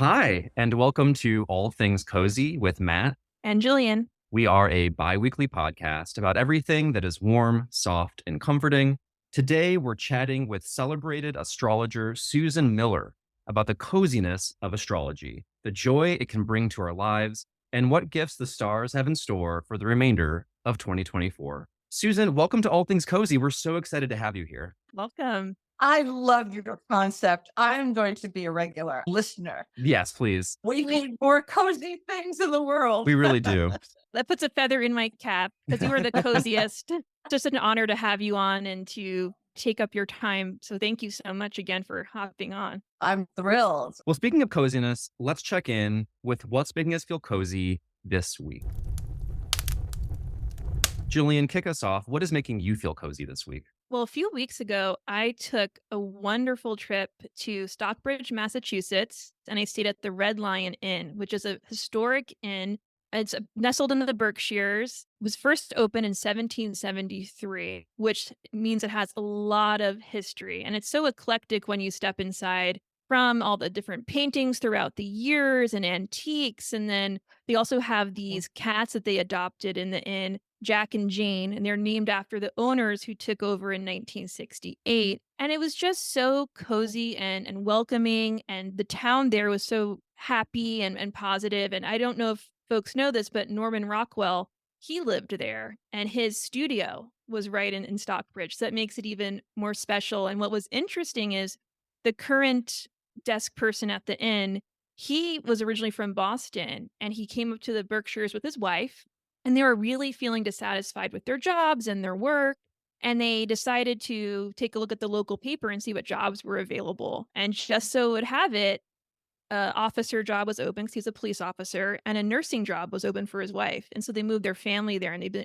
Hi, and welcome to All Things Cozy with Matt. And Jillian. We are a bi weekly podcast about everything that is warm, soft, and comforting. Today, we're chatting with celebrated astrologer Susan Miller about the coziness of astrology, the joy it can bring to our lives, and what gifts the stars have in store for the remainder of 2024. Susan, welcome to All Things Cozy. We're so excited to have you here. Welcome. I love your concept. I'm going to be a regular listener. Yes, please. We need more cozy things in the world. We really do. That puts a feather in my cap because you are the coziest. Just an honor to have you on and to take up your time. So thank you so much again for hopping on. I'm thrilled. Well, speaking of coziness, let's check in with what's making us feel cozy this week. Jillian, kick us off. What is making you feel cozy this week? Well, a few weeks ago, I took a wonderful trip to Stockbridge, Massachusetts, and I stayed at the Red Lion Inn, which is a historic inn. It's nestled in the Berkshires. It was first opened in 1773, which means it has a lot of history. And it's so eclectic when you step inside, from all the different paintings throughout the years and antiques. And then they also have these cats that they adopted in the inn, Jack and Jane, and they're named after the owners who took over in 1968. And it was just so cozy and welcoming. And the town there was so happy and positive. And I don't know if folks know this, but Norman Rockwell, he lived there and his studio was right in Stockbridge. So that makes it even more special. And what was interesting is the current desk person at the inn, he was originally from Boston and he came up to the Berkshires with his wife, and they were really feeling dissatisfied with their jobs and their work. And they decided to take a look at the local paper and see what jobs were available. And just so it would have it, a officer job was open because he's a police officer, and a nursing job was open for his wife. And so they moved their family there, and they've been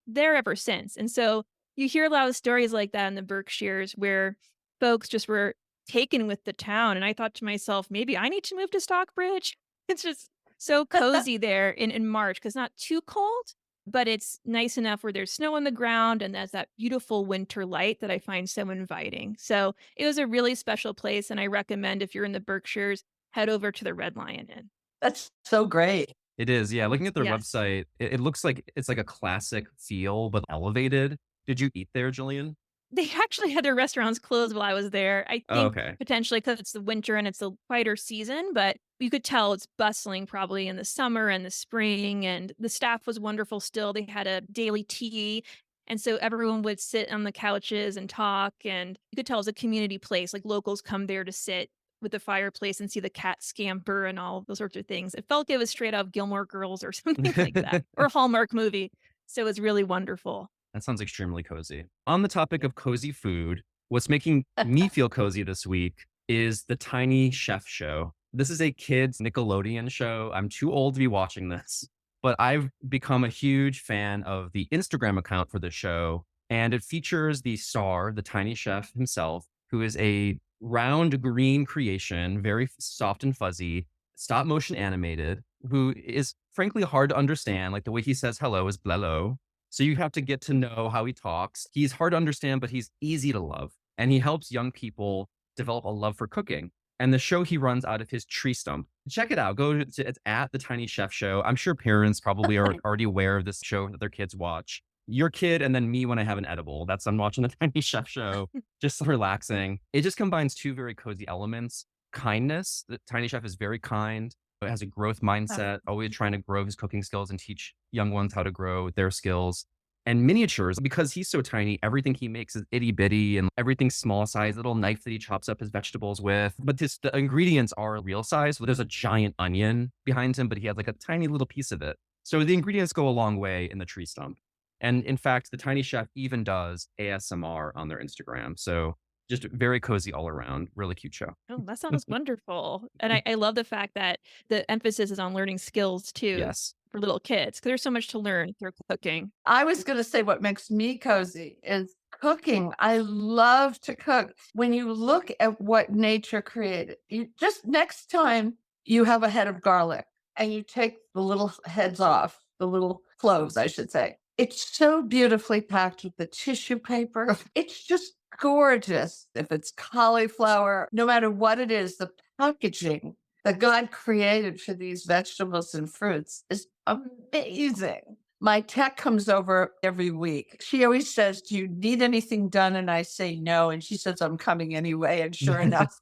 there ever since. And so you hear a lot of stories like that in the Berkshires where folks just were taken with the town. And I thought to myself, maybe I need to move to Stockbridge. It's just so cozy there in March because not too cold, but it's nice enough where there's snow on the ground and there's that beautiful winter light that I find so inviting. So it was a really special place. And I recommend if you're in the Berkshires, head over to the Red Lion Inn. That's so great. It is, yeah. Looking at their Yes. website, it looks like it's like a classic feel, but elevated. Did you eat there, Jillian? They actually had their restaurants closed while I was there. I Oh, think okay. potentially because it's the winter and it's a quieter season, but you could tell it's bustling probably in the summer and the spring. And the staff was wonderful still. They had a daily tea. And so everyone would sit on the couches and talk. And you could tell it was a community place. Like locals come there to sit with the fireplace and see the cat scamper and all those sorts of things. It felt like it was straight out of Gilmore Girls or something like that, or a Hallmark movie. So it was really wonderful. That sounds extremely cozy. On the topic of cozy food, what's making me feel cozy this week is the Tiny Chef Show. This is a kids' Nickelodeon show. I'm too old to be watching this, but I've become a huge fan of the Instagram account for the show. And it features the star, the Tiny Chef himself, who is a round green creation, very soft and fuzzy, stop motion animated, who is frankly hard to understand. Like the way he says hello is blelo. So you have to get to know how he talks. He's hard to understand, but he's easy to love. And he helps young people develop a love for cooking. And the show he runs out of his tree stump. Check it out. It's at the Tiny Chef Show. I'm sure parents probably are already aware of this show that their kids watch. Your kid and then me when I have an edible. I'm watching the Tiny Chef Show, just relaxing. It just combines two very cozy elements. Kindness. The Tiny Chef is very kind. It has a growth mindset, always trying to grow his cooking skills and teach young ones how to grow their skills. And miniatures, because he's so tiny, everything he makes is itty bitty and everything's small size, little knife that he chops up his vegetables with. But the ingredients are real size. So there's a giant onion behind him, but he has like a tiny little piece of it. So the ingredients go a long way in the tree stump. And in fact, the Tiny Chef even does ASMR on their Instagram. So just very cozy all around. Really cute show. Oh, that sounds wonderful. And I love the fact that the emphasis is on learning skills too Yes. for little kids because there's so much to learn through cooking. I was going to say what makes me cozy is cooking. I love to cook. When you look at what nature created, you just next time you have a head of garlic and you take the little heads off, the little cloves, I should say. It's so beautifully packed with the tissue paper. It's just gorgeous. If it's cauliflower, no matter what it is, the packaging that God created for these vegetables and fruits is amazing. My tech comes over every week. She always says, "Do you need anything done?" And I say no. And she says, "I'm coming anyway." And sure enough,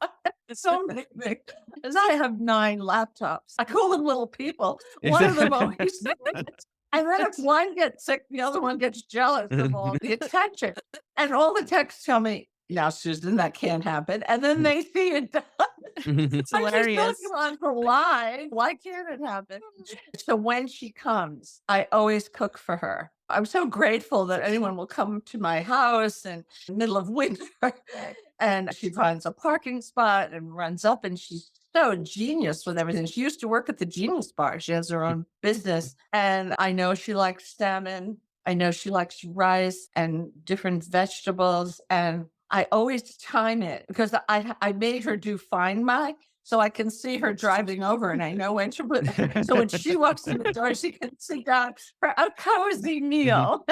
so many things. As I have 9 laptops. I call them little people. One of them always, and then if one gets sick, the other one gets jealous of all the attention. And all the texts tell me, "Now, Susan, that can't happen." And then they see it done. It's I'm just hilarious. looking on for why. Why can't it happen? So when she comes, I always cook for her. I'm so grateful that anyone will come to my house in the middle of winter and she finds a parking spot and runs up, and she's so genius with everything. She used to work at the Genius Bar. She has her own business. And I know she likes salmon. I know she likes rice and different vegetables. And I always time it because I made her do Find My, so I can see her driving over and I know when to put. So when she walks in the door, she can sit down for a cozy meal.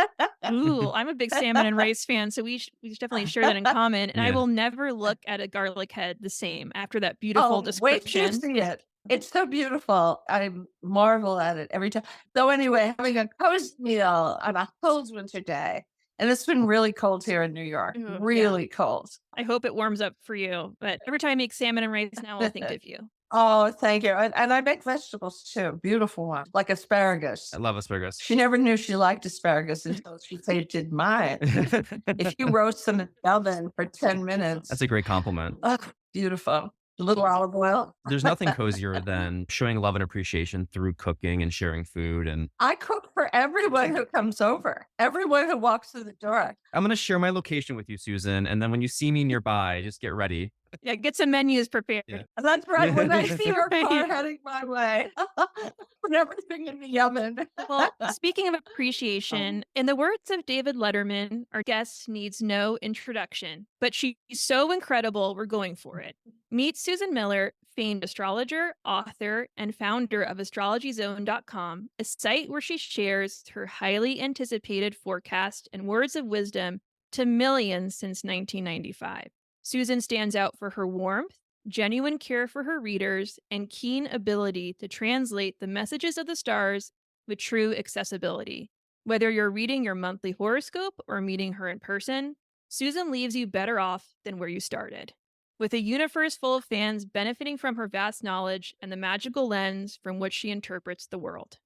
Ooh, I'm a big salmon and rice fan, so we should definitely share that in common. And I Yeah. will never look at a garlic head the same after that beautiful Oh, wait till you description. see it. It's so beautiful. I marvel at it every time. So anyway, having a cozy meal on a cold winter day, and it's been really cold here in New York, Ooh, yeah. really cold. I hope it warms up for you. But every time I make salmon and rice now, I'll think of you. Oh, thank you. And I make vegetables too, beautiful ones, like asparagus. I love asparagus. She never knew she liked asparagus until she tasted mine. If you roast them in the oven for 10 minutes, That's a great compliment. oh, beautiful. A little olive oil. There's nothing cozier than showing love and appreciation through cooking and sharing food. And I cook for everyone who comes over, everyone who walks through the door. I'm going to share my location with you, Susan. And then when you see me nearby, just get ready. Yeah, get some menus prepared. Yeah. That's right. When I see her car Right. heading my way, put everything in the oven. Well, speaking of appreciation, in the words of David Letterman, our guest needs no introduction, but she's so incredible, we're going for it. Meet Susan Miller, famed astrologer, author, and founder of astrologyzone.com, a site where she shares her highly anticipated forecast and words of wisdom to millions since 1995. Susan stands out for her warmth, genuine care for her readers, and keen ability to translate the messages of the stars with true accessibility. Whether you're reading your monthly horoscope or meeting her in person, Susan leaves you better off than where you started. With a universe full of fans benefiting from her vast knowledge and the magical lens from which she interprets the world.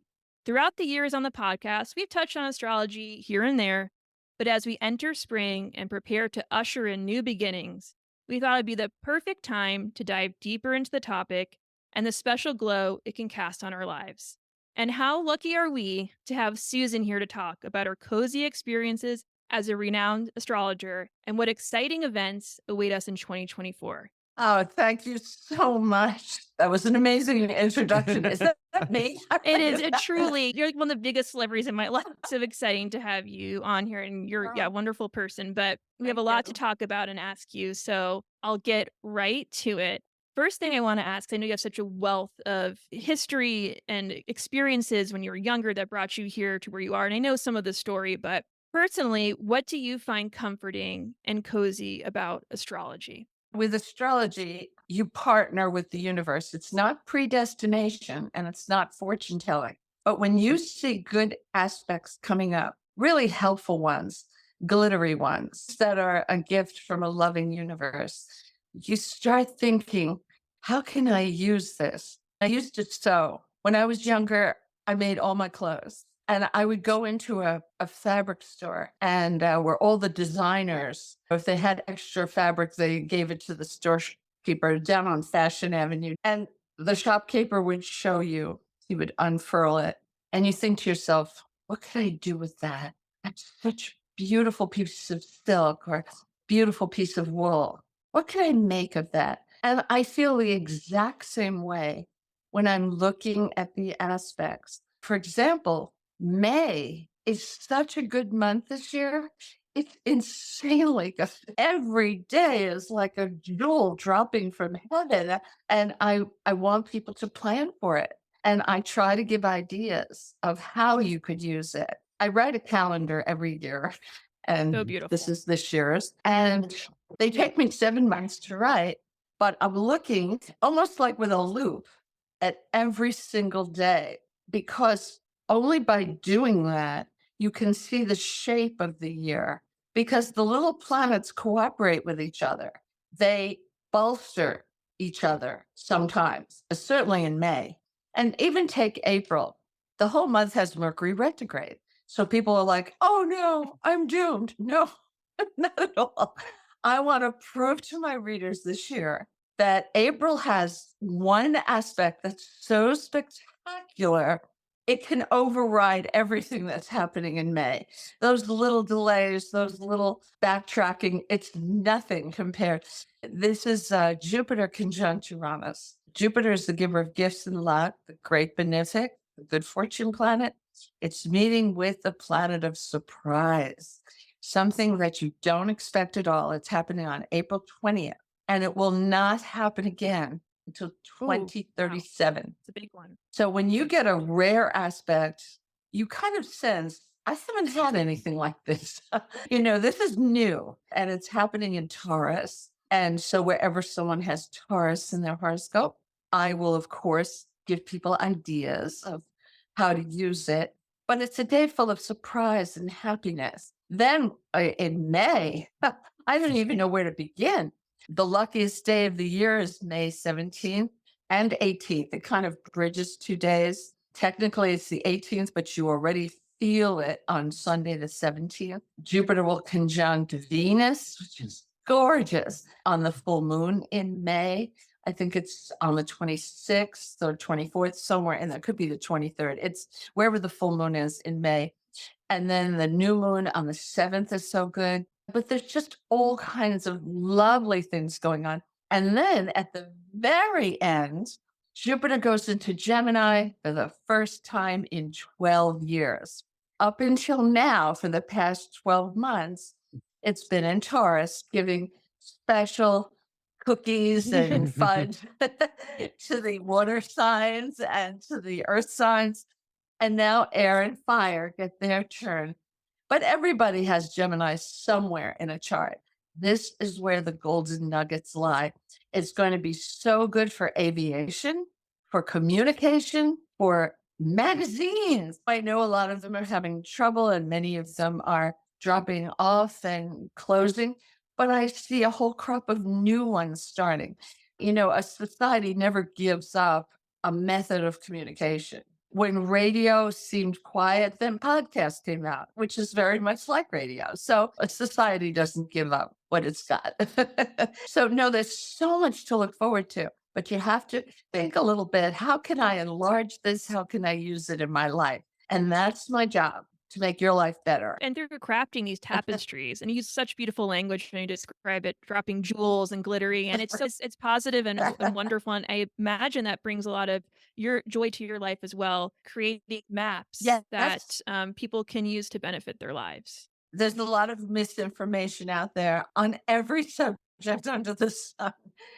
Throughout the years on the podcast, we've touched on astrology here and there, but as we enter spring and prepare to usher in new beginnings, we thought it'd be the perfect time to dive deeper into the topic and the special glow it can cast on our lives. And how lucky are we to have Susan here to talk about her cozy experiences as a renowned astrologer and what exciting events await us in 2024. Oh, thank you so much. That was an amazing introduction. Is that me? It is truly, you're like one of the biggest celebrities in my life. It's so exciting to have you on here, and you're a wonderful person, but we have a Thank lot you. to talk about and ask you. So I'll get right to it. First thing I want to ask, I know you have such a wealth of history and experiences when you were younger that brought you here to where you are. And I know some of the story, but personally, what do you find comforting and cozy about astrology? With astrology, you partner with the universe. It's not predestination and it's not fortune telling. But when you see good aspects coming up, really helpful ones, glittery ones that are a gift from a loving universe, you start thinking, how can I use this? I used to sew. When I was younger, I made all my clothes. And I would go into a fabric store and where all the designers, if they had extra fabric, they gave it to the storekeeper down on Fashion Avenue. And the shopkeeper would show you, he would unfurl it. And you think to yourself, what could I do with that? That's such a beautiful piece of silk or beautiful piece of wool. What can I make of that? And I feel the exact same way when I'm looking at the aspects. For example, May is such a good month this year. It's insanely good. Every day is like a jewel dropping from heaven. And I want people to plan for it. And I try to give ideas of how you could use it. I write a calendar every year. And So beautiful. this is this year's. And they take me 7 months to write. but I'm looking almost like with a loop at every single day because only by doing that you can see the shape of the year because the little planets cooperate with each other. They bolster each other sometimes, certainly in May. And even take April. The whole month has Mercury retrograde. So people are like, oh no, I'm doomed. No, not at all. I want to prove to my readers this year that April has one aspect that's so spectacular, it can override everything that's happening in May. Those little delays, those little backtracking, it's nothing compared. This is Jupiter conjunct Uranus. Jupiter is the giver of gifts and luck, the great benefic, the good fortune planet. It's meeting with the planet of surprise, something that you don't expect at all. It's happening on April 20th, and it will not happen again until Ooh, wow. 2037. It's a big one. So when you get a rare aspect, you kind of sense, I haven't had anything like this. This is new and it's happening in Taurus. And so wherever someone has Taurus in their horoscope, I will, of course, give people ideas of how to use it. But it's a day full of surprise and happiness. Then in May, I don't even know where to begin. The luckiest day of the year is May 17th and 18th. It kind of bridges 2 days. Technically, it's the 18th, but you already feel it on Sunday, the 17th. Jupiter will conjunct Venus, which is gorgeous, on the full moon in May. I think it's on the 26th or 24th, somewhere, and that could be the 23rd. It's wherever the full moon is in May. And then the new moon on the 7th is so good. But there's just all kinds of lovely things going on. And then at the very end, Jupiter goes into Gemini for the first time in 12 years. Up until now, for the past 12 months, it's been in Taurus, giving special cookies and fun to the water signs and to the earth signs. And now air and fire get their turn. But everybody has Gemini somewhere in a chart. This is where the golden nuggets lie. It's going to be so good for aviation, for communication, for magazines. I know a lot of them are having trouble and many of them are dropping off and closing, but I see a whole crop of new ones starting. A society never gives up a method of communication. When radio seemed quiet, then podcast came out, which is very much like radio. So a society doesn't give up what it's got. So no, there's so much to look forward to, but you have to think a little bit. How can I enlarge this? How can I use it in my life? And that's my job, to make your life better. And through crafting these tapestries, and you use such beautiful language when you describe it, dropping jewels and glittery, and it's positive and wonderful. And I imagine that brings a lot of your joy to your life as well. Creating maps Yes. that people can use to benefit their lives. There's a lot of misinformation out there on every subject under the sun,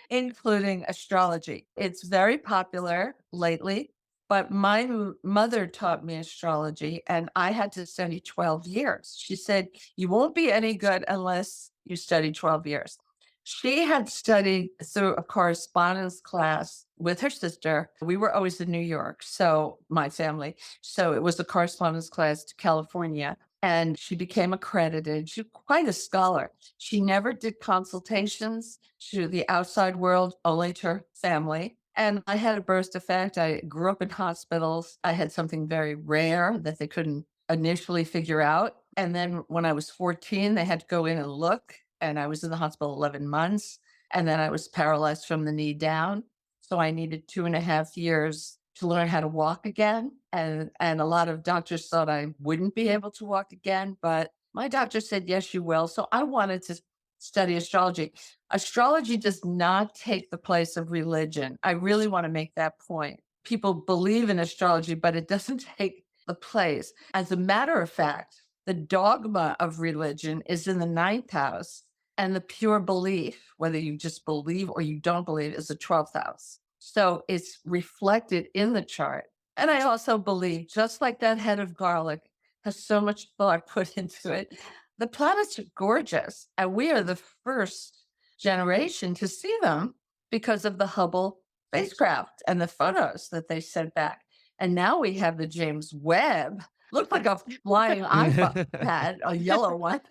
including astrology. It's very popular lately, but my mother taught me astrology and I had to study 12 years. She said, you won't be any good unless you study 12 years. She had studied through a correspondence class with her sister. We were always in New York, so my family. So it was a correspondence class to California. And she became accredited. She's quite a scholar. She never did consultations to the outside world, only to her family. And I had a birth defect. I grew up in hospitals. I had something very rare that they couldn't initially figure out. And then when I was 14, they had to go in and look. And I was in the hospital 11 months. And then I was paralyzed from the knee down. So I needed 2.5 years to learn how to walk again. And a lot of doctors thought I wouldn't be able to walk again, but my doctor said, yes, you will. So I wanted to study astrology. Astrology does not take the place of religion. I really want to make that point. People believe in astrology, but it doesn't take the place. As a matter of fact, the dogma of religion is in the 9th house, and the pure belief, whether you just believe or you don't believe, is the 12th house. So it's reflected in the chart. And I also believe, just like that head of garlic has so much thought put into it, the planets are gorgeous. And we are the first generation to see them because of the Hubble spacecraft and the photos that they sent back. And now we have the James Webb. Looked like a flying iPad, a yellow one.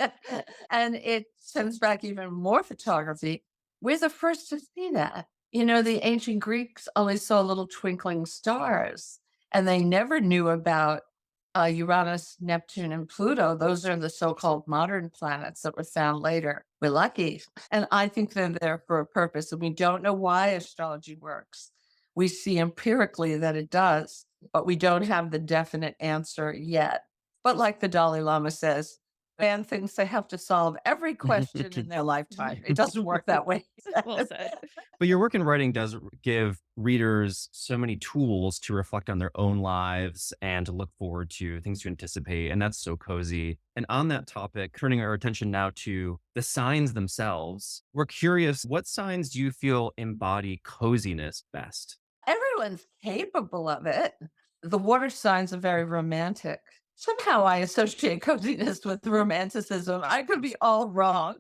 And it sends back even more photography. We're the first to see that. You know, the ancient Greeks only saw little twinkling stars, and they never knew about Uranus, Neptune, and Pluto. Those are the so-called modern planets that were found later. We're lucky. And I think they're there for a purpose. And we don't know why astrology works. We see empirically that it does, but we don't have the definite answer yet. But like the Dalai Lama says, man thinks they have to solve every question in their lifetime. It doesn't work that way. Well said. But your work in writing does give readers so many tools to reflect on their own lives and to look forward to things to anticipate. And that's so cozy. And on that topic, turning our attention now to the signs themselves, we're curious, what signs do you feel embody coziness best? Everyone's capable of it. The water signs are very romantic. Somehow I associate coziness with romanticism. I could be all wrong,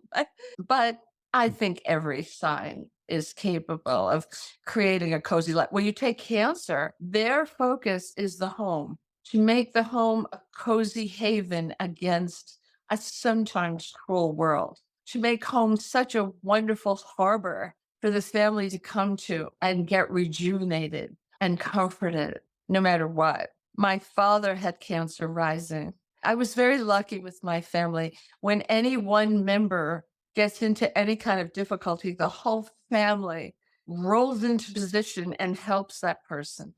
but I think every sign is capable of creating a cozy life. When you take Cancer, their focus is the home, to make the home a cozy haven against a sometimes cruel world, to make home such a wonderful harbor for this family to come to and get rejuvenated and comforted no matter what. My father had Cancer rising. I was very lucky with my family. When any one member gets into any kind of difficulty, the whole family rolls into position and helps that person.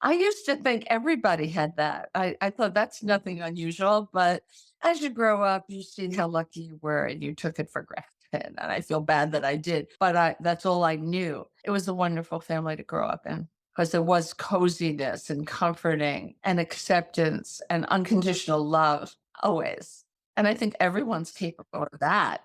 I used to think everybody had that. I thought that's nothing unusual, but as you grow up, you see how lucky you were and you took it for granted. And I feel bad that I did, but that's all I knew. It was a wonderful family to grow up in because there was coziness and comforting and acceptance and unconditional love always. And I think everyone's capable of that.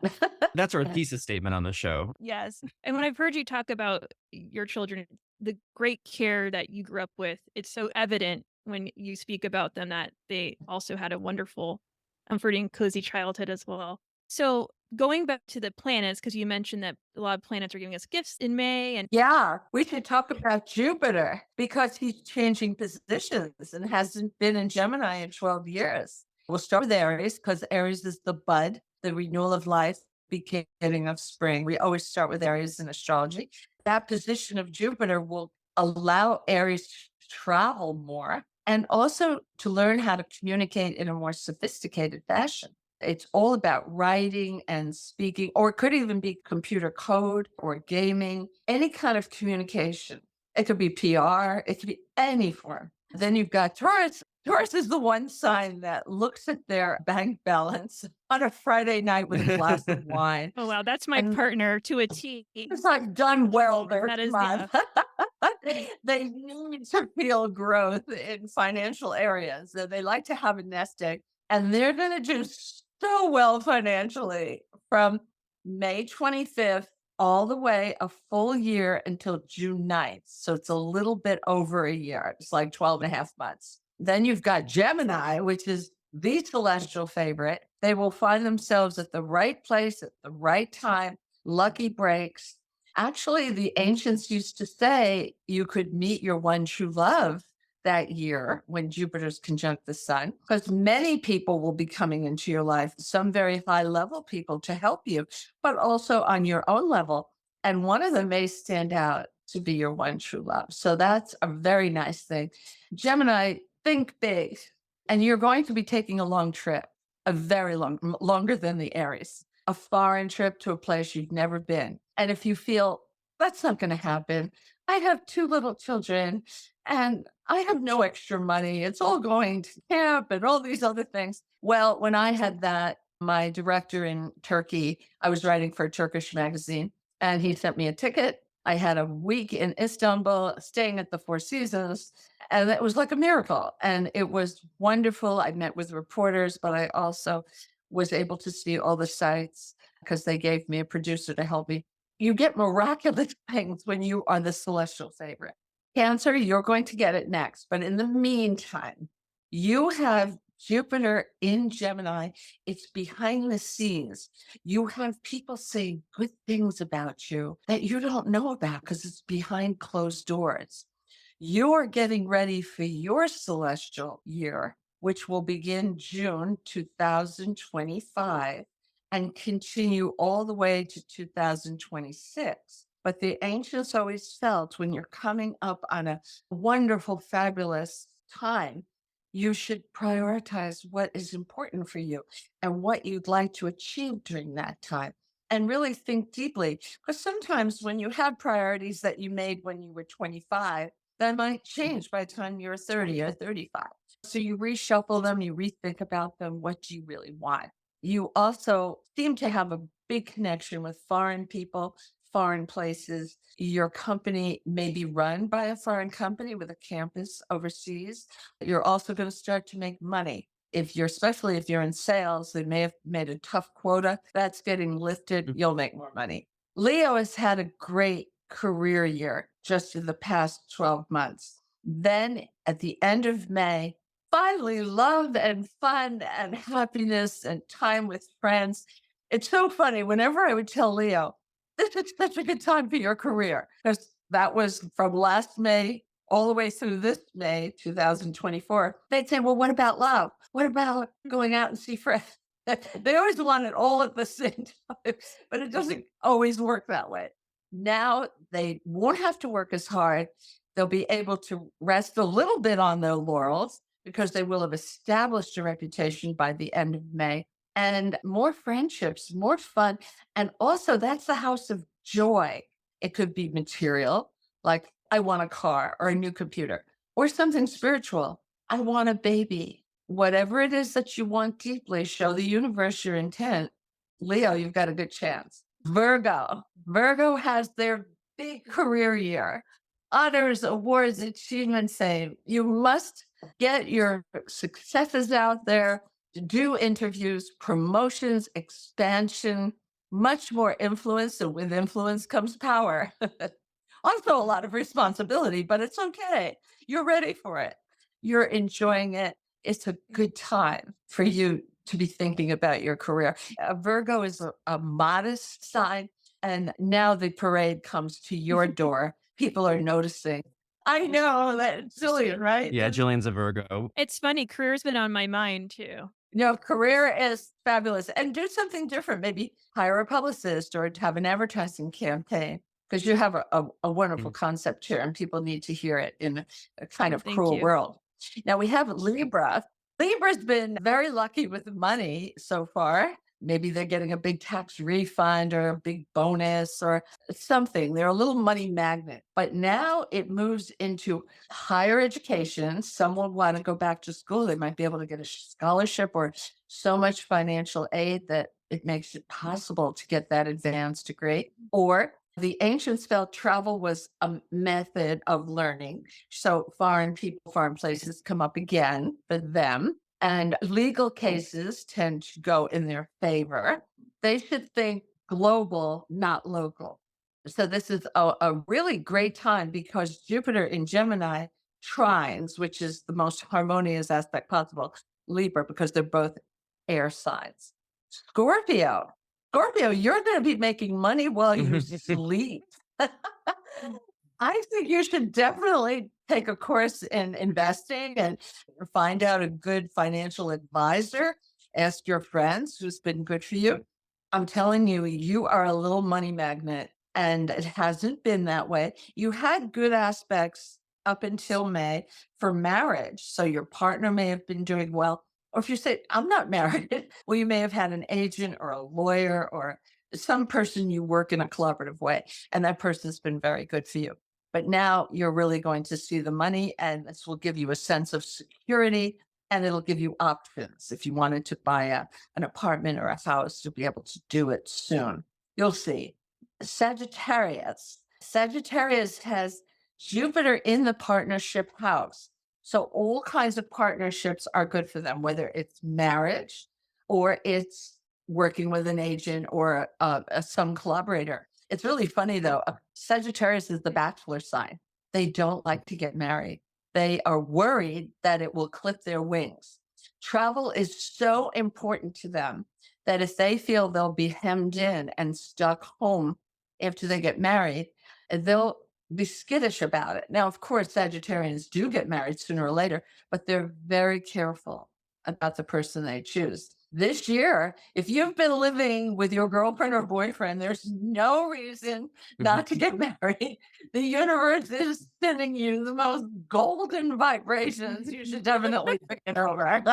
That's our thesis statement on the show. Yes. And when I've heard you talk about your children, the great care that you grew up with, it's so evident when you speak about them that they also had a wonderful, comforting, cozy childhood as well. So going back to the planets, because you mentioned that a lot of planets are giving us gifts in May. And Yeah, we should talk about Jupiter because he's changing positions and hasn't been in Gemini in 12 years. We'll start with Aries because Aries is the bud, the renewal of life, beginning of spring. We always start with Aries in astrology. That position of Jupiter will allow Aries to travel more and also to learn how to communicate in a more sophisticated fashion. It's all about writing and speaking, or it could even be computer code or gaming, any kind of communication. It could be PR, it could be any form. Then you've got Taurus. Taurus is the one sign that looks at their bank balance on a Friday night with a glass of wine. oh, wow, that's my And partner to a T. it's like done well there. That is, Come on. They need to feel growth in financial areas. So they like to have a nest egg, and they're going to do so well financially from May 25th all the way a full year until June 9th. So it's a little bit over a year. It's like 12 and a half months. Then you've got Gemini, which is the celestial favorite. They will find themselves at the right place at the right time, lucky breaks. Actually, the ancients used to say you could meet your one true love that year when Jupiter's conjunct the sun, because many people will be coming into your life, some very high level people to help you, but also on your own level. And one of them may stand out to be your one true love. So that's a very nice thing. Gemini, think big. And you're going to be taking a long trip, a very long, longer than the Aries, a foreign trip to a place you've never been. And if you feel that's not going to happen, I have 2 little children and I have no extra money. It's all going to camp and all these other things. Well, when I had that, my director in Turkey, I was writing for a Turkish magazine, and he sent me a ticket. I had a week in Istanbul, staying at the Four Seasons, and it was like a miracle. And it was wonderful. I met with reporters, but I also was able to see all the sites because they gave me a producer to help me. You get miraculous things when you are the celestial favorite. Cancer, you're going to get it next. But in the meantime, you have Jupiter in Gemini, it's behind the scenes. You have people saying good things about you that you don't know about because it's behind closed doors. You're getting ready for your celestial year, which will begin June 2025 and continue all the way to 2026. But the ancients always felt when you're coming up on a wonderful, fabulous time, you should prioritize what is important for you and what you'd like to achieve during that time. And really think deeply, because sometimes when you have priorities that you made when you were 25, that might change by the time you're 30 or 35. So you reshuffle them, you rethink about them. What do you really want? You also seem to have a big connection with foreign people, foreign places. Your company may be run by a foreign company with a campus overseas. You're also going to start to make money. Especially if you're in sales, they may have made a tough quota. That's getting lifted. You'll make more money. Leo has had a great career year just in the past 12 months. Then at the end of May, finally love and fun and happiness and time with friends. It's so funny. Whenever I would tell Leo, this is such a good time for your career, because that was from last May all the way through this May 2024, they'd say, well, what about love? What about going out and see friends? They always want it all at the same time, but it doesn't always work that way. Now they won't have to work as hard. They'll be able to rest a little bit on their laurels because they will have established a reputation by the end of May, and more friendships, more fun. And also, that's the house of joy. It could be material, like I want a car or a new computer, or something spiritual. I want a baby. Whatever it is that you want deeply, show the universe your intent. Leo, you've got a good chance. Virgo has their big career year. Honors, awards, achievements say you must get your successes out there, do interviews, promotions, expansion, much more influence. And with influence comes power. Also, a lot of responsibility, but it's okay. You're ready for it. You're enjoying it. It's a good time for you to be thinking about your career. Virgo is a modest sign, and now the parade comes to your door. People are noticing. I know that's Jillian, right? Yeah, Jillian's a Virgo. It's funny, career's been on my mind too. Career is fabulous, and do something different. Maybe hire a publicist or to have an advertising campaign, because you have a wonderful concept here and people need to hear it in a kind of Thank cruel you. world. Now we have Libra. Libra's been very lucky with money so far. Maybe they're getting a big tax refund or a big bonus or something. They're a little money magnet. But now it moves into higher education. Some will want to go back to school. They might be able to get a scholarship or so much financial aid that it makes it possible to get that advanced degree. Or the ancients felt travel was a method of learning. So foreign people, foreign places come up again for them. And legal cases tend to go in their favor. They should think global, not local. So this is a really great time because Jupiter in Gemini trines, which is the most harmonious aspect possible, Libra, because they're both air signs. Scorpio, you're going to be making money while you sleep. I think you should definitely take a course in investing and find out a good financial advisor. Ask your friends who's been good for you. I'm telling you, you are a little money magnet, and it hasn't been that way. You had good aspects up until May for marriage. So your partner may have been doing well. Or if you say, I'm not married, well, you may have had an agent or a lawyer or some person you work in a collaborative way, and that person's been very good for you. But now you're really going to see the money, and this will give you a sense of security, and it'll give you options. If you wanted to buy an apartment or a house, you'll be able to do it soon. You'll see. Sagittarius has Jupiter in the partnership house. So all kinds of partnerships are good for them, whether it's marriage or it's working with an agent or some collaborator. It's really funny, though. Sagittarius is the bachelor sign. They don't like to get married. They are worried that it will clip their wings. Travel is so important to them that if they feel they'll be hemmed in and stuck home after they get married, they'll be skittish about it. Now, of course, Sagittarians do get married sooner or later, but they're very careful about the person they choose. This year, if you've been living with your girlfriend or boyfriend, there's no reason not to get married. The universe is sending you the most golden vibrations. You should definitely think it over.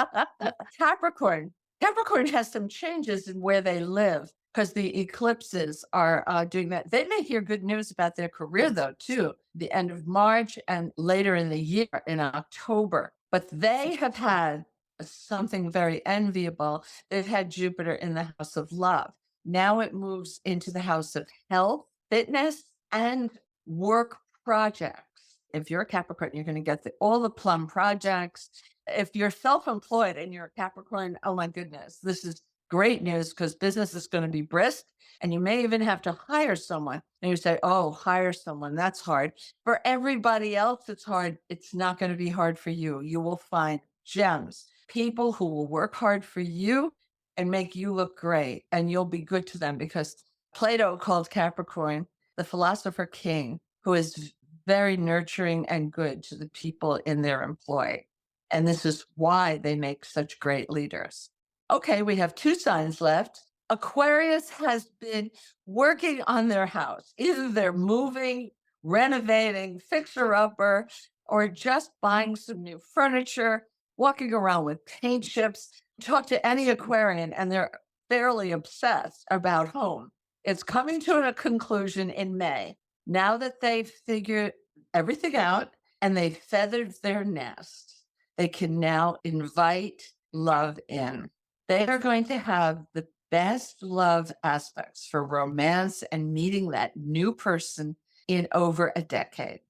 Capricorn. Capricorn has some changes in where they live because the eclipses are doing that. They may hear good news about their career, though, too, the end of March and later in the year in October. But they have had something very enviable. They've had Jupiter in the house of love. Now it moves into the house of health, fitness, and work projects. If you're a Capricorn, you're going to get all the plum projects. If you're self-employed and you're a Capricorn, oh my goodness, this is great news because business is going to be brisk and you may even have to hire someone. And you say, oh, hire someone, that's hard. For everybody else, it's hard. It's not going to be hard for you. You will find gems, people who will work hard for you and make you look great, and you'll be good to them because Plato called Capricorn the philosopher king, who is very nurturing and good to the people in their employ. And this is why they make such great leaders. Okay, we have 2 signs left. Aquarius has been working on their house. Either they're moving, renovating, fixer-upper, or just buying some new furniture, walking around with paint chips. Talk to any Aquarian and they're fairly obsessed about home. It's coming to a conclusion in May. Now that they've figured everything out and they've feathered their nest, they can now invite love in. They are going to have the best love aspects for romance and meeting that new person in over a decade.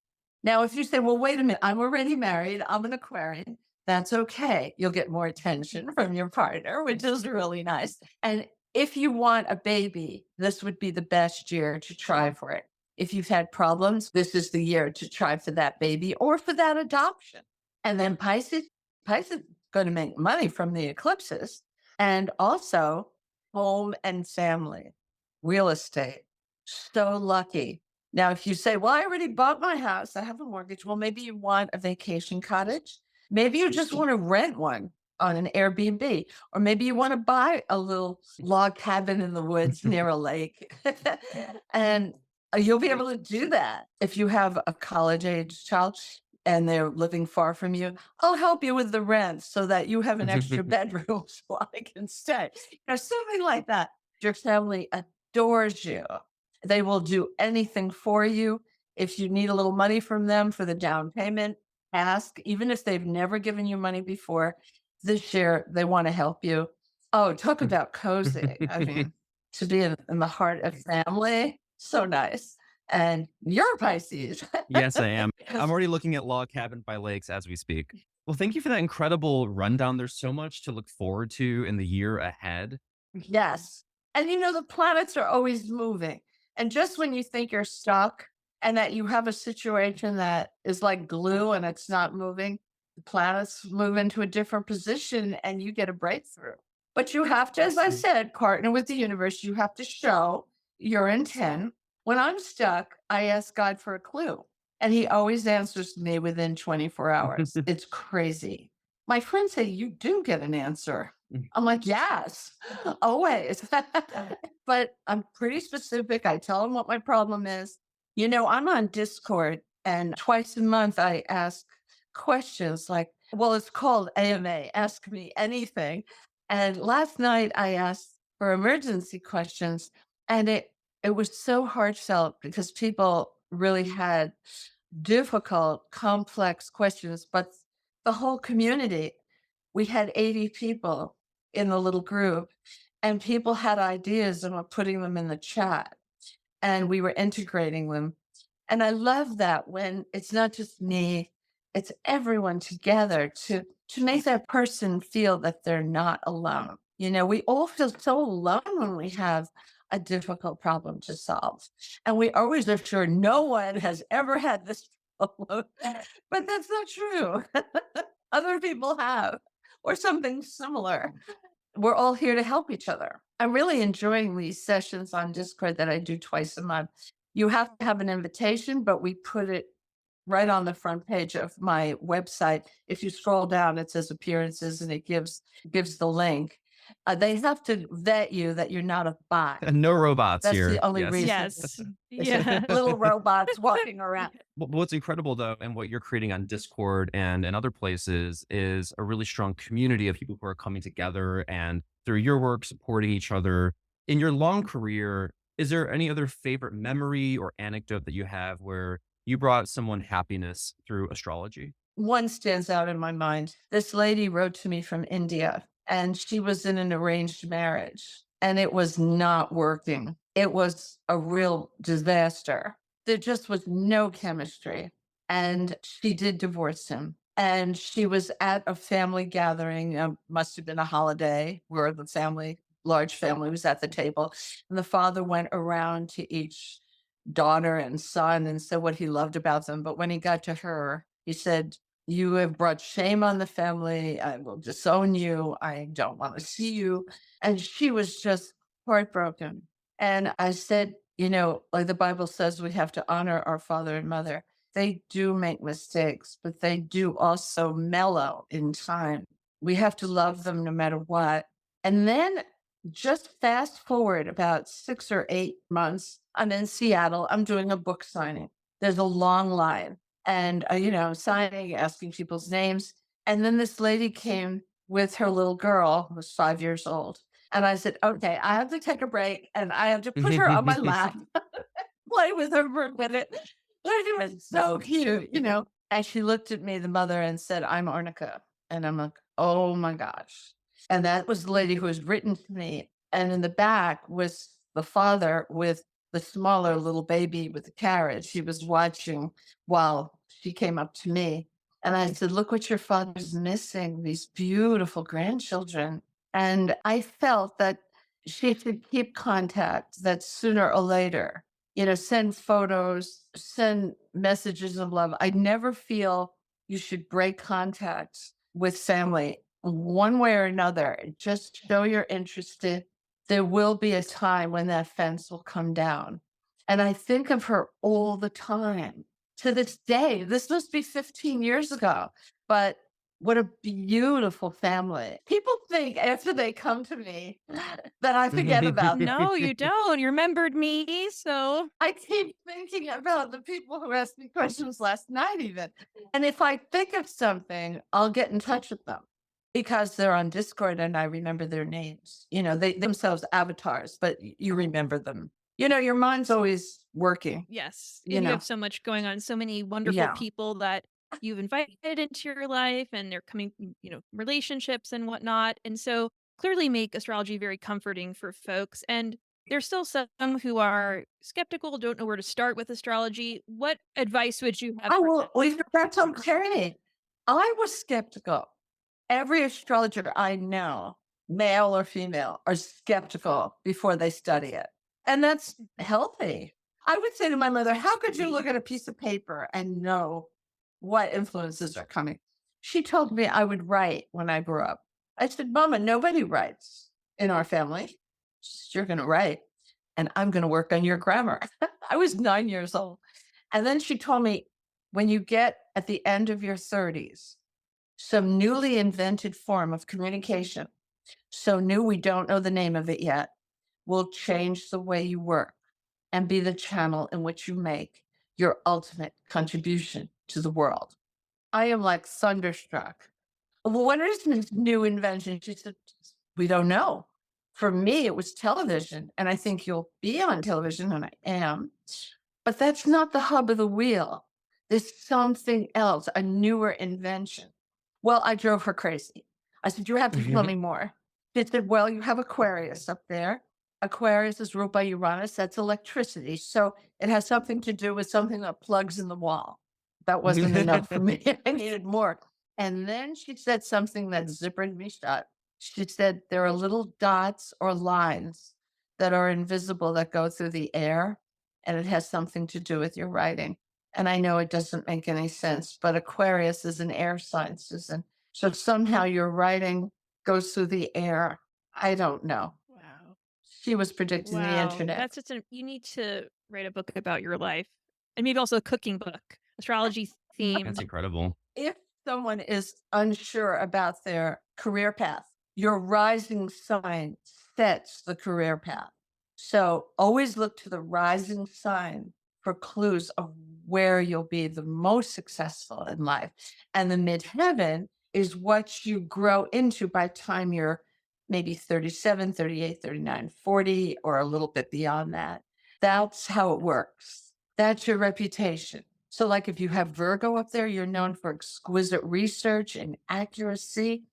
Now, if you say, well, wait a minute, I'm already married, I'm an Aquarian, that's okay. You'll get more attention from your partner, which is really nice. And if you want a baby, this would be the best year to try for it. If you've had problems, this is the year to try for that baby or for that adoption. And then Pisces is going to make money from the eclipses and also home and family, real estate. So lucky. Now, if you say, well, I already bought my house, I have a mortgage. Well, maybe you want a vacation cottage. Maybe you just want to rent one on an Airbnb, or maybe you want to buy a little log cabin in the woods near a lake. And you'll be able to do that if you have a college age child and they're living far from you. I'll help you with the rent so that you have an extra bedroom so I can stay. Something like that. Your family adores you. They will do anything for you. If you need a little money from them for the down payment, ask, even if they've never given you money before. This year, they want to help you. Oh, talk about cozy. I mean, to be in the heart of family, so nice. And you're a Pisces. Yes, I am. I'm already looking at Log Cabin by Lakes as we speak. Well, thank you for that incredible rundown. There's so much to look forward to in the year ahead. Yes. And the planets are always moving. And just when you think you're stuck and that you have a situation that is like glue and it's not moving, the planets move into a different position and you get a breakthrough. But you have to, as I said, partner with the universe. You have to show your intent. When I'm stuck, I ask God for a clue, and he always answers me within 24 hours. It's crazy. My friends say, you do get an answer. I'm like, yes, always. But I'm pretty specific. I tell them what my problem is. I'm on Discord, and twice a month I ask questions like, well, it's called AMA, Ask Me Anything. And last night I asked for emergency questions, and it was so heartfelt because people really had difficult, complex questions, but the whole community, we had 80 people in the little group, and people had ideas and were putting them in the chat, and we were integrating them. And I love that when it's not just me, it's everyone together to make that person feel that they're not alone. We all feel so alone when we have a difficult problem to solve. And we always are sure no one has ever had this problem, but that's not true. Other people have. or something similar. We're all here to help each other. I'm really enjoying these sessions on Discord that I do twice a month. You have to have an invitation, but we put it right on the front page of my website. If you scroll down, it says appearances and it gives the link. They have to vet you that you're not a bot. No robots That's here. the only Yes. reason. Yes. It's just Yeah. little robots walking around. What's incredible though, and what you're creating on Discord and other places is a really strong community of people who are coming together and through your work supporting each other. In your long career, is there any other favorite memory or anecdote that you have where you brought someone happiness through astrology? One stands out in my mind. This lady wrote to me from India, and she was in an arranged marriage, and it was not working. It was a real disaster. There just was no chemistry. And she did divorce him. And she was at a family gathering, must have been a holiday where the family, large family, was at the table. And the father went around to each daughter and son and said what he loved about them. But when he got to her, he said, "You have brought shame on the family. I will disown you. I don't want to see you." And she was just heartbroken. And I said, like the Bible says, we have to honor our father and mother. They do make mistakes, but they do also mellow in time. We have to love them no matter what. And then just fast forward about 6 or 8 months, I'm in Seattle. I'm doing a book signing. There's a long line and, signing, asking people's names. And then this lady came with her little girl who was 5 years old. And I said, okay, I have to take a break and I have to put her on my lap, play with her for a minute. She was so cute. And she looked at me, the mother, and said, "I'm Arnica." And I'm like, oh my gosh. And that was the lady who was written to me. And in the back was the father with the smaller little baby with the carriage. He was watching while she came up to me. And I said, "Look what your father's missing, these beautiful grandchildren." And I felt that she should keep contact, that sooner or later, send photos, send messages of love. I never feel you should break contact with family one way or another. Just show you're interested. There will be a time when that fence will come down. And I think of her all the time to this day. This must be 15 years ago, but what a beautiful family. People think after they come to me that I forget about them. No, you don't. You remembered me. So I keep thinking about the people who asked me questions last night, even. And if I think of something, I'll get in touch with them because they're on Discord and I remember their names. They themselves avatars, but you remember them. Your mind's always working. yes, You and you know. have so much going on, so many wonderful Yeah. people that you've invited into your life and they're coming, relationships and whatnot. And so clearly make astrology very comforting for folks. And there's still some who are skeptical, don't know where to start with astrology. What advice would you have Oh, for well, that's okay. I was skeptical. Every astrologer I know, male or female, are skeptical before they study it. And that's healthy. I would say to my mother, "How could you look at a piece of paper and know what influences are coming?" She told me I would write when I grew up. I said, "Mama, nobody writes in our family." She said, "You're going to write, and I'm going to work on your grammar." I was 9 years old. And then she told me, when you get at the end of your 30s, some newly invented form of communication, so new we don't know the name of it yet, will change the way you work and be the channel in which you make your ultimate contribution to the world. I am like thunderstruck. "Well, what is this new invention?" She said, "We don't know. For me, it was television, and I think you'll be on television, and I am. But that's not the hub of the wheel. There's something else, a newer invention." Well, I drove her crazy. I said, "You have to tell me more." She said, "Well, you have Aquarius up there. Aquarius is ruled by Uranus. That's electricity. So it has something to do with something that plugs in the wall." That wasn't enough for me. I needed more. And then she said something that zippered me shut. She said, "There are little dots or lines that are invisible that go through the air, and it has something to do with your writing." And I know it doesn't make any sense, but Aquarius is an air sign, Susan. So somehow your writing goes through the air. I don't know. Wow. She was predicting the Wow. internet. That's just you need to write a book about your life and maybe also a cooking book, astrology That's themed. incredible. If someone is unsure about their career path, your rising sign sets the career path. So always look to the rising sign for clues of where you'll be the most successful in life. And the midheaven is what you grow into by time you're maybe 37, 38, 39, 40, or a little bit beyond that. That's how it works. That's your reputation. So, like if you have Virgo up there, you're known for exquisite research and accuracy,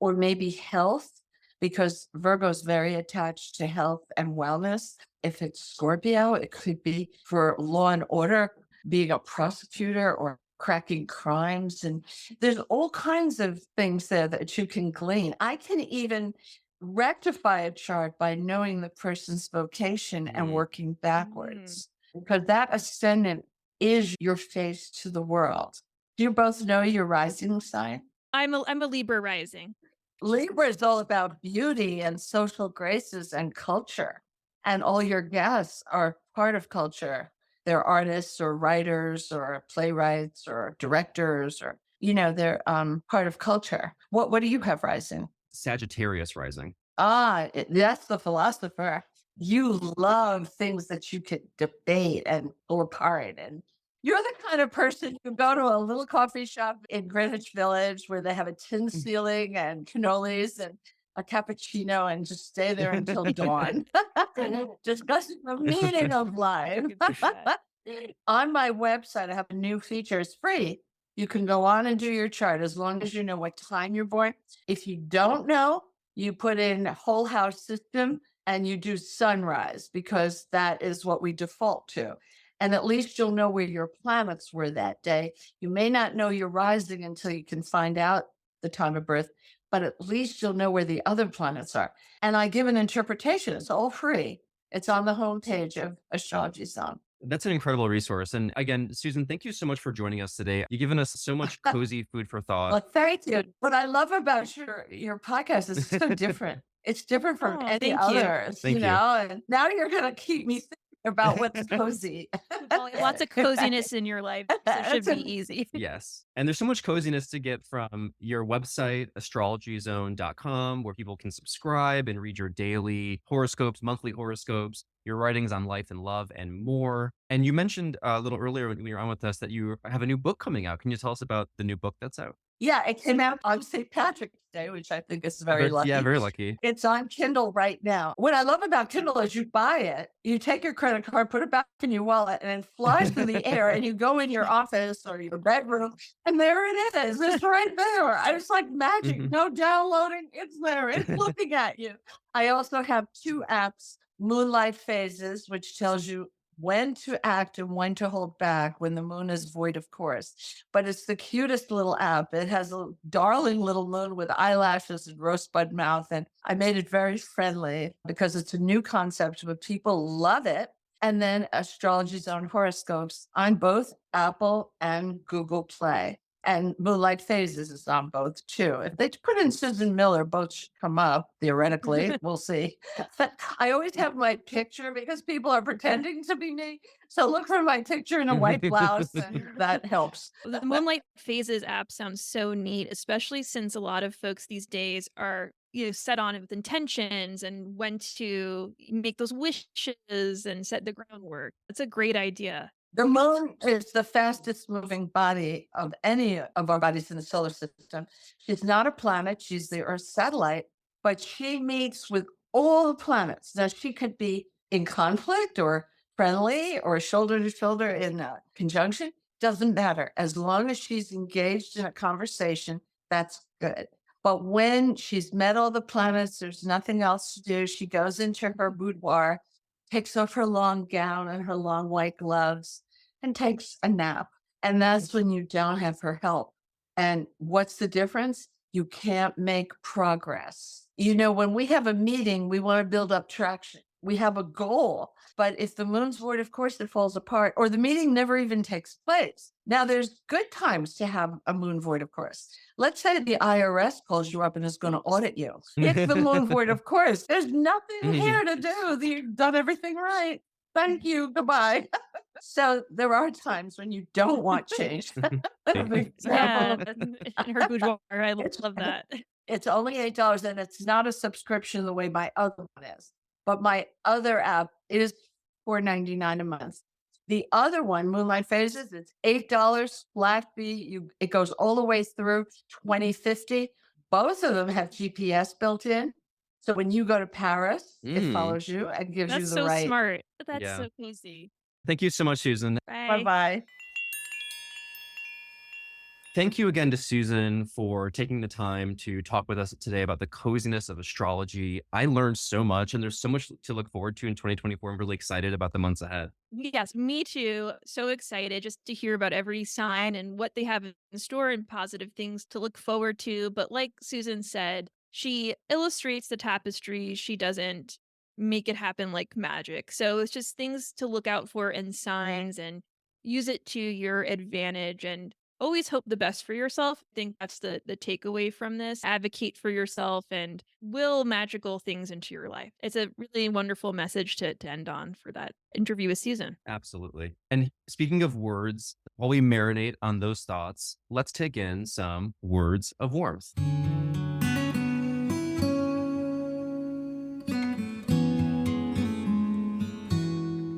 or maybe health, because Virgo is very attached to health and wellness. If it's Scorpio, it could be for law and order, being a prosecutor or cracking crimes. And there's all kinds of things there that you can glean. I can even rectify a chart by knowing the person's vocation and Mm. working backwards, because that ascendant is your face to the world. Do you both know your rising sign? I'm a Libra rising. Libra is all about beauty and social graces and culture. And all your guests are part of culture. They're artists or writers or playwrights or directors, or, they're part of culture. What do you have rising? Sagittarius rising. That's the philosopher. You love things that you could debate and pull apart. And you're the kind of person who go to a little coffee shop in Greenwich Village where they have a tin ceiling and cannolis and a cappuccino and just stay there until dawn, discussing the meaning of life. I could see that. On my website, I have a new feature. It's free. You can go on and do your chart as long as you know what time you're born. If you don't know, you put in whole house system and you do sunrise, because that is what we default to. And at least you'll know where your planets were that day. You may not know your rising until you can find out the time of birth, but at least you'll know where the other planets are. And I give an interpretation. It's all free. It's on the homepage of Astrology Zone. That's an incredible resource. And again, Susan, thank you so much for joining us today. You've given us so much cozy food for thought. Well, thank you. What I love about your podcast is it's so different. It's different from Oh, any thank you. others, Thank you. and now you're going to keep me thinking about what's cozy. Well, lots of coziness in your life, so it should That's be easy. Yes. And there's so much coziness to get from your website, astrologyzone.com, where people can subscribe and read your daily horoscopes, monthly horoscopes, your writings on life and love, and more. And you mentioned a little earlier when you were on with us that you have a new book coming out. Can you tell us about the new book that's out? Yeah, it came out on St. Patrick's Day, which I think is very lucky. Yeah, very lucky. It's on Kindle right now. What I love about Kindle is you buy it, you take your credit card, put it back in your wallet, and it flies through the air, and you go in your office or your bedroom, and there it is. It's right there. It's like magic. Mhm. No downloading. It's there. It's looking at you. I also have 2 apps, Moonlight Phases, which tells you when to act and when to hold back when the moon is void of course. But it's the cutest little app. It has a darling little moon with eyelashes and rosebud mouth. And I made it very friendly because it's a new concept, but people love it. And then Astrology Zone horoscopes on both Apple and Google Play. And Moonlight Phases is on both too. If they put in Susan Miller, both should come up theoretically. We'll see. But I always have my picture because people are pretending to be me. So look for my picture in a white blouse, and that helps. The Moonlight Phases app sounds so neat, especially since a lot of folks these days are set on it with intentions and when to make those wishes and set the groundwork. That's a great idea. The moon is the fastest moving body of any of our bodies in the solar system. She's not a planet, she's the Earth's satellite, but she meets with all the planets. Now, she could be in conflict or friendly or shoulder to shoulder in a conjunction. Doesn't matter. As long as she's engaged in a conversation, that's good. But when she's met all the planets, there's nothing else to do. She goes into her boudoir, takes off her long gown and her long white gloves, and takes a nap. And that's when you don't have her help. And what's the difference? You can't make progress. When we have a meeting, we want to build up traction. we have a goal. But if the moon's void, of course, it falls apart, or the meeting never even takes place. Now, there's good times to have a moon void, of course. Let's say the IRS calls you up and is going to audit you. It's the moon void, of course. There's nothing here to do. You've done everything right. Thank you. Goodbye. So there are times when you don't want change. Yeah, in her boudoir. I It's love that. it's only $8 and it's not a subscription the way my other one is. But my other app is $4.99 a month. The other one, Moonlight Phases, it's $8 flat fee. It goes all the way through 2050. Both of them have GPS built in. So when you go to Paris, it follows you and gives you That's the so right. smart. That's Yeah. so cozy. Thank you so much, Susan. Bye Bye. bye. Thank you again to Susan for taking the time to talk with us today about the coziness of astrology. I learned so much, and there's so much to look forward to in 2024. I'm really excited about the months ahead. Yes, me too. So excited just to hear about every sign and what they have in store and positive things to look forward to. But like Susan said, she illustrates the tapestry. She doesn't make it happen like magic. So it's just things to look out for and signs and use it to your advantage and always hope the best for yourself. I think that's the takeaway from this. Advocate for yourself and will magical things into your life. It's a really wonderful message to end on for that interview with Susan. Absolutely. And speaking of words, while we marinate on those thoughts, let's take in some words of warmth.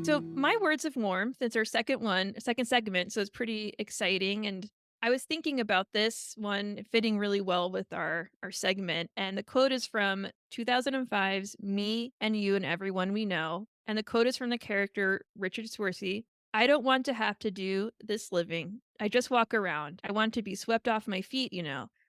So my words of warmth, it's our second segment, so it's pretty exciting. And I was thinking about this one fitting really well with our segment. And the quote is from 2005's Me and You and Everyone We Know. And the quote is from the character Richard Sworcy. I don't want to have to do this living. I just walk around. I want to be swept off my feet.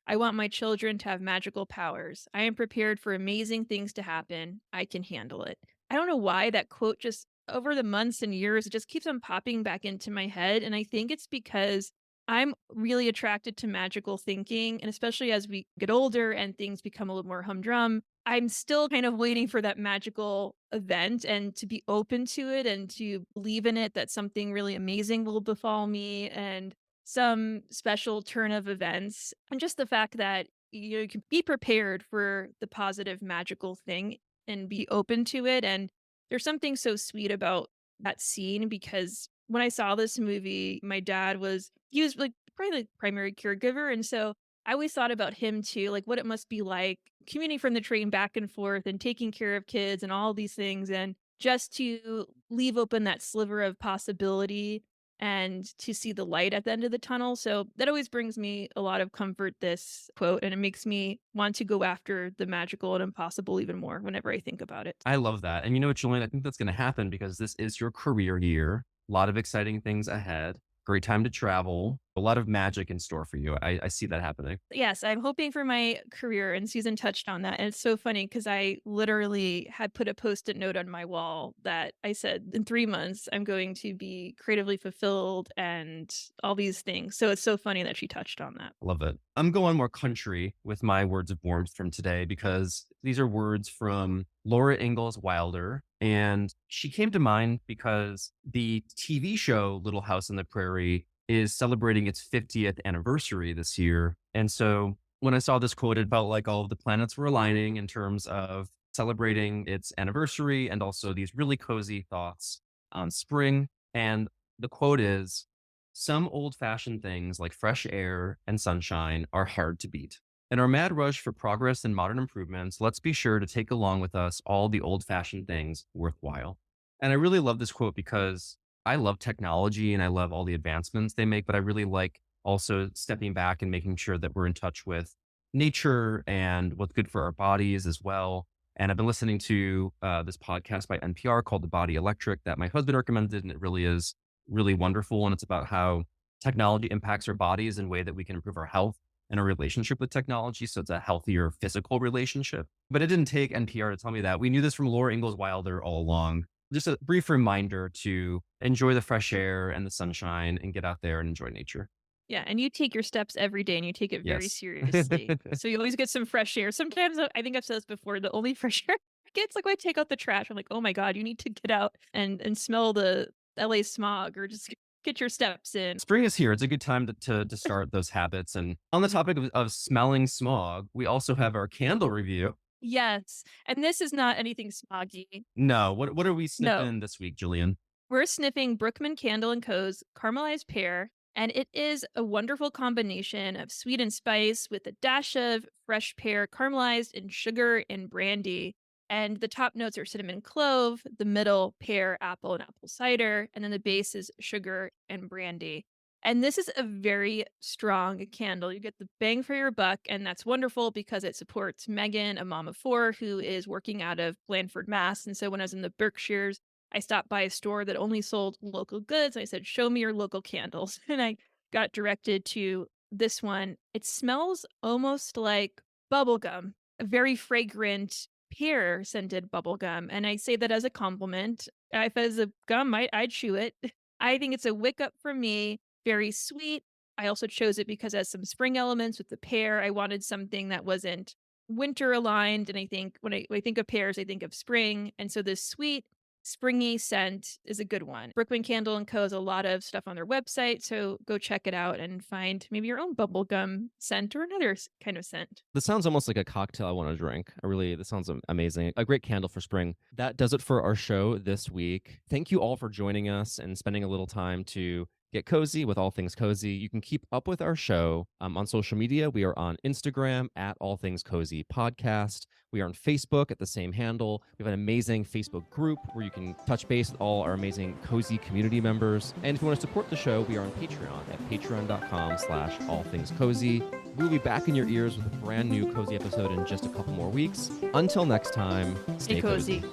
I want my children to have magical powers. I am prepared for amazing things to happen. I can handle it. I don't know why that quote just over the months and years, it just keeps on popping back into my head. And I think it's because I'm really attracted to magical thinking. And especially as we get older and things become a little more humdrum, I'm still kind of waiting for that magical event and to be open to it and to believe in it that something really amazing will befall me and some special turn of events. And just the fact that you can be prepared for the positive magical thing and be open to it. And there's something so sweet about that scene because when I saw this movie, my dad he was like probably the primary caregiver. And so I always thought about him too, like what it must be like commuting from the train back and forth and taking care of kids and all these things. And just to leave open that sliver of possibility and to see the light at the end of the tunnel. So that always brings me a lot of comfort, this quote, and it makes me want to go after the magical and impossible even more whenever I think about it. I love that. And you know what, Julian? I think that's going to happen because this is your career year. A lot of exciting things ahead. Great time to travel. A lot of magic in store for you. I see that happening. Yes, I'm hoping for my career, and Susan touched on that. And it's so funny because I literally had put a post-it note on my wall that I said, in 3 months, I'm going to be creatively fulfilled and all these things. So it's so funny that she touched on that. Love it. I'm going more country with my words of warmth from today because these are words from Laura Ingalls Wilder. And she came to mind because the TV show Little House on the Prairie is celebrating its 50th anniversary this year. And so when I saw this quote, it felt like all of the planets were aligning in terms of celebrating its anniversary and also these really cozy thoughts on spring. And the quote is, some old fashioned things like fresh air and sunshine are hard to beat. In our mad rush for progress and modern improvements, let's be sure to take along with us all the old fashioned things worthwhile. And I really love this quote because I love technology and I love all the advancements they make, but I really like also stepping back and making sure that we're in touch with nature and what's good for our bodies as well. And I've been listening to this podcast by NPR called The Body Electric that my husband recommended, and it really is really wonderful. And it's about how technology impacts our bodies in a way that we can improve our health and our relationship with technology. So it's a healthier physical relationship. But it didn't take NPR to tell me that. We knew this from Laura Ingalls Wilder all along. Just a brief reminder to enjoy the fresh air and the sunshine and get out there and enjoy nature. Yeah, and you take your steps every day and you take it very Yes. seriously. So you always get some fresh air. Sometimes I think I've said this before, the only fresh air Like when I take out the trash, I'm like, oh my God, you need to get out and smell the LA smog or just get your steps in. Spring is here. It's a good time to start those habits. And on the topic of smelling smog, we also have our candle review. Yes. And this is not anything smoggy. No, what are we No. sniffing this week, Julian? We're sniffing Brookman Candle & Co.'s Caramelized Pear, and it is a wonderful combination of sweet and spice with a dash of fresh pear caramelized in sugar and brandy. And the top notes are cinnamon clove, the middle pear, apple, and apple cider, and then the base is sugar and brandy. And this is a very strong candle. You get the bang for your buck, and that's wonderful because it supports Megan, a mom of four, who is working out of Blandford, Mass. And so when I was in the Berkshires, I stopped by a store that only sold local goods. I said, "Show me your local candles." And I got directed to this one. It smells almost like bubblegum, a very fragrant pear scented bubblegum. And I say that as a compliment. If it was a gum, I'd chew it. I think it's a wick up for me, very sweet. I also chose it because it has some spring elements with the pear. I wanted something that wasn't winter aligned. And I think when I think of pears, I think of spring. And so this sweet, springy scent is a good one. Brookman Candle & Co. has a lot of stuff on their website, so go check it out and find maybe your own bubblegum scent or another kind of scent. This sounds almost like a cocktail I want to drink. This sounds amazing. A great candle for spring. That does it for our show this week. Thank you all for joining us and spending a little time to get cozy with All Things Cozy. You can keep up with our show on social media. We are on Instagram at All Things Cozy Podcast. We are on Facebook at the same handle. We have an amazing Facebook group where you can touch base with all our amazing cozy community members. And if you want to support the show, we are on Patreon at patreon.com/allthingscozy. We'll be back in your ears with a brand new cozy episode in just a couple more weeks. Until next time, Stay cozy.